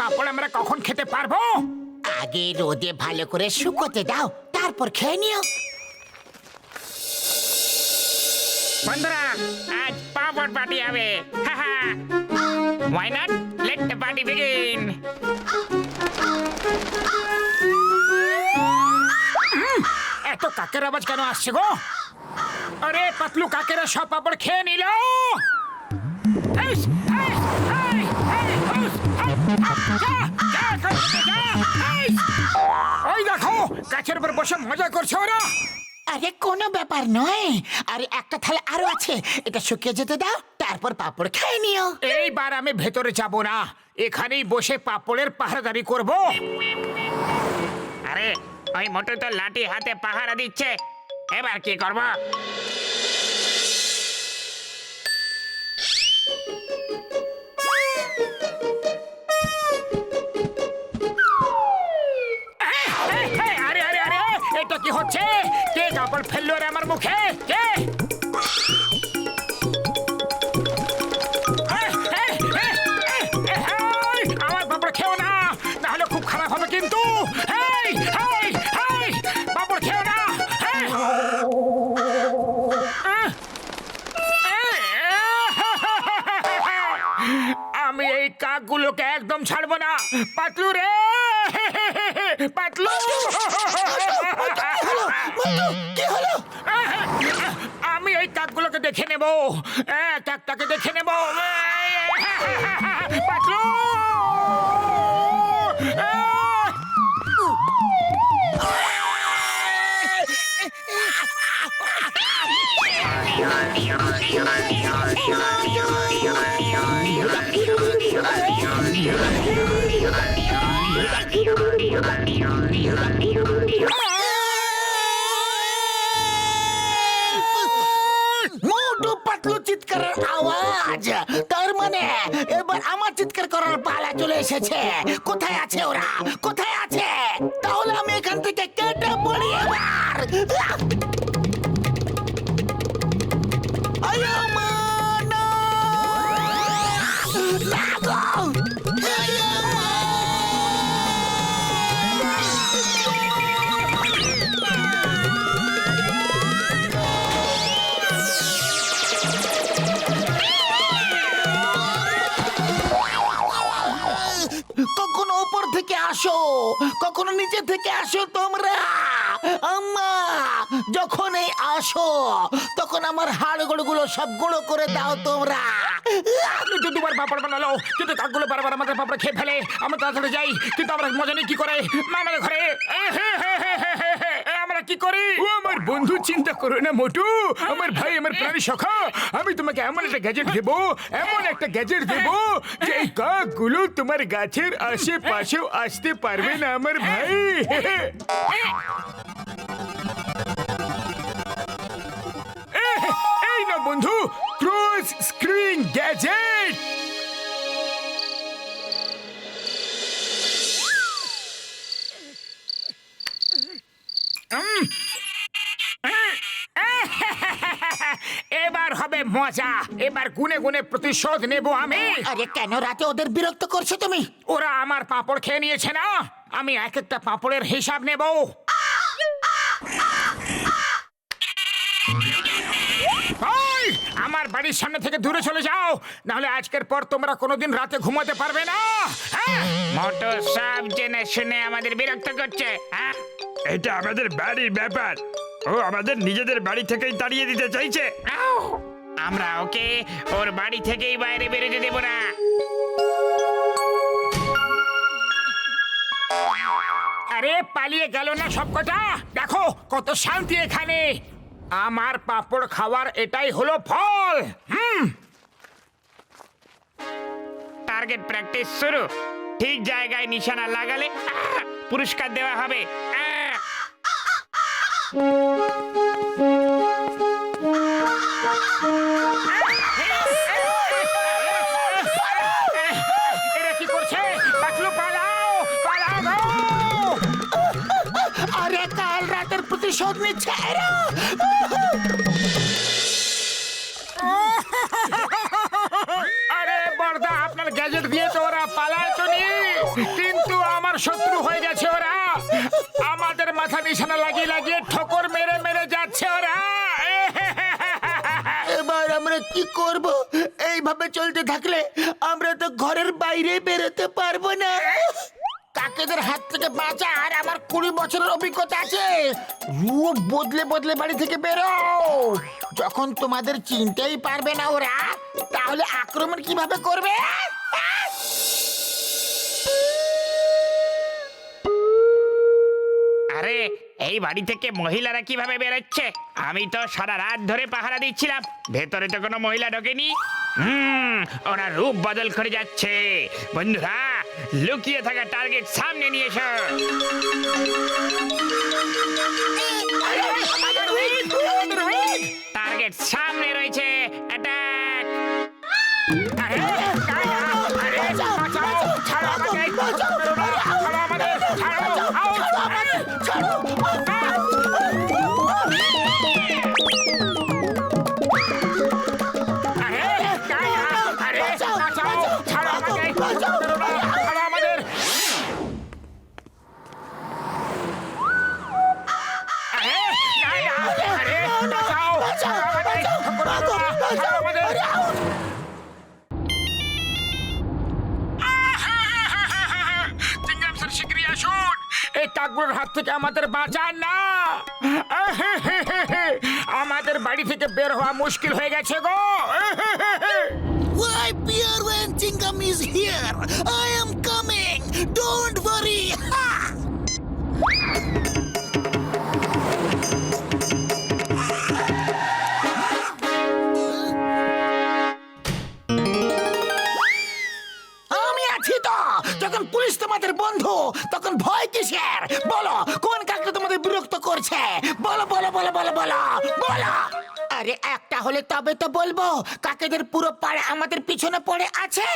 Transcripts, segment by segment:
পাপড় আমরা কখন খেতে পারবো? আগে রোদে ভালো করে শুকোতে দাও, তারপর খেয়ে নিও। বন্ধুরা, আজ পাপড় পার্টি হবে। Why not? Let the party begin. এত কাকের আওয়াজ কেন আসছে গো? আরে পাতলু, কাকেরা সব পাপড় খেয়ে নিল। ওই দেখো, গাছের উপর বসে মজা করছে ওরা। আরে কোনো ব্যাপার নয়, আরে একটা থালা আরো আছে, এটা শুকিয়ে যেতে দাও, তারপর পাপড় খেয়ে নিও। এইবার আমি ভেতরে যাব না, এখানেই বসে পাপড়ের পাহারাদারি করব। আরে ওই মোটু তো লাঠি হাতে পাহারা দিচ্ছে, এবার কি করব? আরে আরে আরে, এটা কি হচ্ছে? কে কাপড় ফেললো রে আমার মুখে? কে? আমার পাপড় খেও না, নাহলে খুব খারাপ হবে কিন্তু। পাপড় খেও না। আমি এই কাকগুলোকে একদম ছাড়বো না। পাতলু রে, পাতলু, কি হলো? আমি এই কাকগুলোকে দেখে নেব, কাকটাকে দেখে নেব। পাতলু, মোটু পাতলু চিৎকারের আওয়াজ, তার মানে এবার আমার চিৎকার করার পালা চলে এসেছে। কোথায় আছে ওরা? কোথায় আছে? তাহলে আমি এখান থেকে কেটে পড়ি এবার। আয়া মা, না! না গো! আয়া মা! কখনো উপর থেকে আসো, কখনো নিচে থেকে আসো তোমরা। আম্মা, যখন এই আসো তখন আমার হাড়গোড়গুলো সব গুঁড়ো করে দাও তোমরা। দুবার পাপড় বানালো, কিন্তু কাকগুলো বারবার আমাদের পাপড় খেয়ে ফেলে। আমরা তাড়াতাড়ি যাই, কিন্তু আমরা মজা নেই কি করে? আমাদের ঘরে আমরা কি করি? ও আমার বন্ধু, চিন্তা করো না মোটু, আমার ভাই, আমার প্রাণী সখা। আমি তোমাকে এমন একটা গ্যাজেট দেবো, এমন একটা গ্যাজেট দেবো যে এই কাকগুলো তোমার গাছের আশেপাশেও আসতে পারবে না আমার ভাই। এই না বন্ধু, ক্রস স্ক্রিন গ্যাজেট। এবার হবে মজা, এবার গুনে গুনে প্রতিশোধ নেব আমি। আরে কেন রাতে ওদের বিরক্ত করছো তুমি? ওরা আমার পাঁপড় খেয়ে নিয়েছে না, আমি এক একটা পাঁপড়ের হিসাব নেব। আমার বাড়ির সামনে থেকে দূরে চলে যাও, নাহলে আজকের পর তোমরা কোনোদিন রাতে ঘুমাতে পারবে না। মোটু সব জেনে শুনে আমাদের বিরক্ত করছে। এটা আমাদের বাড়ির ব্যাপার, ও আমাদের নিজেদের বাড়ি থেকেই তাড়িয়ে দিতে চাইছে। আমরা ওকে ওর বাড়ি থেকেই বাইরে বেরোতে দেব না। আরে পালিয়ে গেল না সবকটা? দেখো কত শান্তি এখানে। আমার পাঁপড় খাওয়ার এটাই হলো ফল। টার্গেট প্র্যাকটিস শুরু। ঠিক জায়গায় নিশানা লাগালে পুরস্কার দেওয়া হবে। এরা কি করছে? পাতলু, পালাও, পালাও গো! আরে কাল রাতের প্রতিশোধ নিচ্ছে এরা। আরে বড়দা, আপনার গ্যাজেট দিয়ে তো ওরা পালায় তো নি। কিন্তু আমার শত্রু হয়ে গেছে ওরা। আমাদের মাথা নিশানা লাগিয়ে লাগিয়ে ঠোকর মেরে মেরে যাচ্ছে ওরা। এবার আমরা কি করব? এইভাবে চলতে থাকলে আমরা তো ঘরের বাইরে বেরোতে পারবো না। কাকেদের হাত থেকে বাঁচা আর আমার 20 বছরের অভিজ্ঞতা আছে। রূপ বদলে বদলে বাড়ি থেকে বেরো। যখন তোমাদের চিনতেই পারবে না ওরা, তাহলে আক্রমণ কিভাবে করবে? আরে এই বাড়ি থেকে মহিলারা কিভাবে বেরোচ্ছে? আমি তো সারা রাত ধরে পাহারা দিচ্ছিলাম, ভেতরে তো কোনো মহিলা ঢোকেনি। ওরা রূপ বদল করে যাচ্ছে। বন্ধুরা, লুকিয়ে থাকা টার্গেট সামনে নিয়ে এসো। টার্গেট সামনে রয়েছে, অ্যাটাক! এই কাকগুলোর হাত থেকে আমাদের বাঁচান না। আমাদের বাড়ি থেকে বের হওয়া মুশকিল হয়ে গেছে গো। Why Pierre when Chingam is here? I am coming. Don't worry. Ha! আমি আছি তো। যখন পুলিশ তোমাদের বন্ধু, তখন ভয় কিসের? বলো, কোন কাকটা তোমাদের বিরক্ত করছে? বলো বলো বলো বলো বলো বলো। আরে একটা হলে তবে তো বলবো। কাকেদের পুরো পাড়া আমাদের পিছনে পড়ে আছে।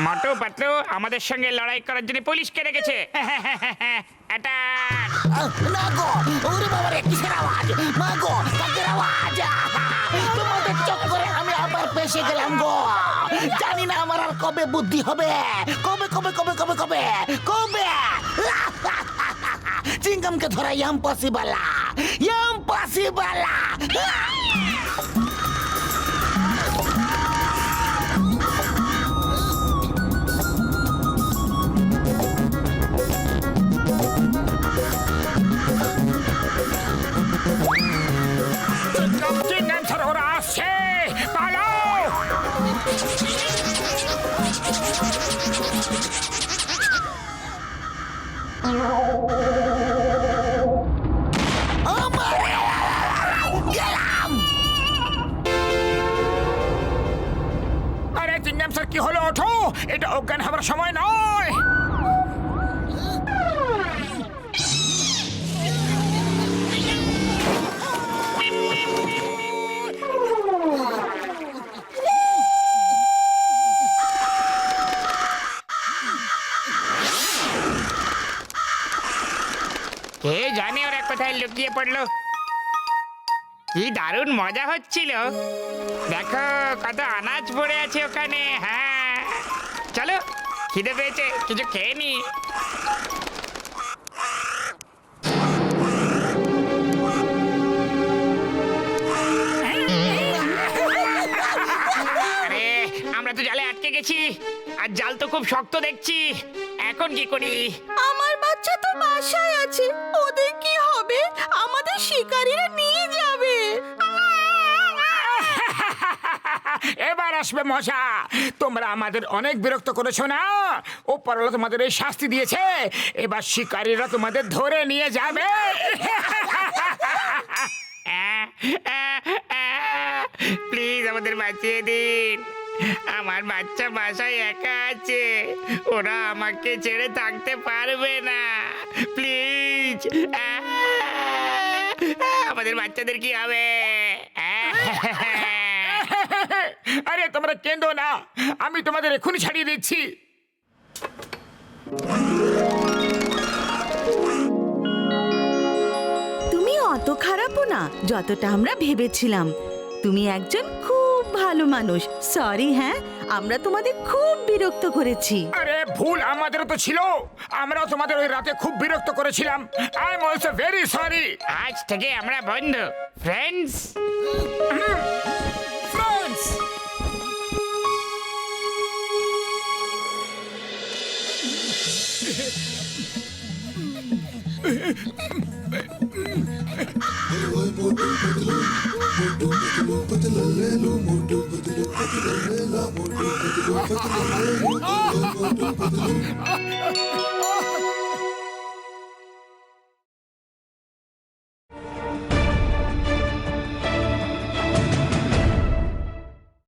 মোটু পাতলু আমাদের সঙ্গে লড়াই করার জন্য পুলিশকে রেখেছে। অ্যাটাক! না গো, ওরে বাবা রে, কিসের আওয়াজ? মা গো, কাকের আওয়াজ। তোমাদের চক্করে আমি আবার পেশে গেলাম গো। জানি না আমার আর কবে বুদ্ধি হবে। কবে কবে কবে কবে কবে কবে? চিংগামকে ধরা ইম্পসিবল, ইম্পসিবল। চিংগাম স্যার, ওরা আসছে, পালাও! গেলাম। আরে চিংগাম স্যার, কি হলো? ওঠো, এটা অজ্ঞান হবার সময় নয়। কে জানে ওরা কোথায় লুকিয়ে পড়লো। কি দারুণ মজা হচ্ছিল। দেখো কত আনাজ পড়ে আছে ওখানে। হ্যাঁ, চলো, খিদে পেয়েছে, কিছু খেয়ে নি। আরে আমরা তো জালে আটকে গেছি, আর জাল তো খুব শক্ত দেখছি। এখন কি করি? আমার বাচ্চা তো বাসায় আছে, ওদের কি হবে? আমাদের শিকারীরা নিয়ে যাবে। এবার আসবে মজা। তোমরা আমাদের অনেক বিরক্ত করেছো না? ও পরলা তোমাদের এই শাস্তি দিয়েছে। এবার শিকারীরা তোমাদের ধরে নিয়ে যাবে। প্লিজ আমাদের বাঁচিয়ে দিন। আমার বাচ্চা বাসায় একা আছে, ওরা আমাকে ছেড়ে থাকতে পারবে না। প্লিজ, আমাদের বাচ্চাদের কি হবে? আরে তোমরা কেঁদো না, আমি তোমাদের এক্ষুনি ছাড়িয়ে দিচ্ছি। তুমি অত খারাপও না যতটা আমরা ভেবেছিলাম। তুমি একজন খুব ভালো মানুষ। সরি, হ্যাঁ, আমরা তোমাদের খুব বিরক্ত করেছি। আরে ভুল আমাদেরও তো ছিল, আমরাও তোমাদের ওই রাতে খুব বিরক্ত করেছিলাম। I am also very sorry. আজ থেকে আমরা বন্ধু, ফ্রেন্ডস।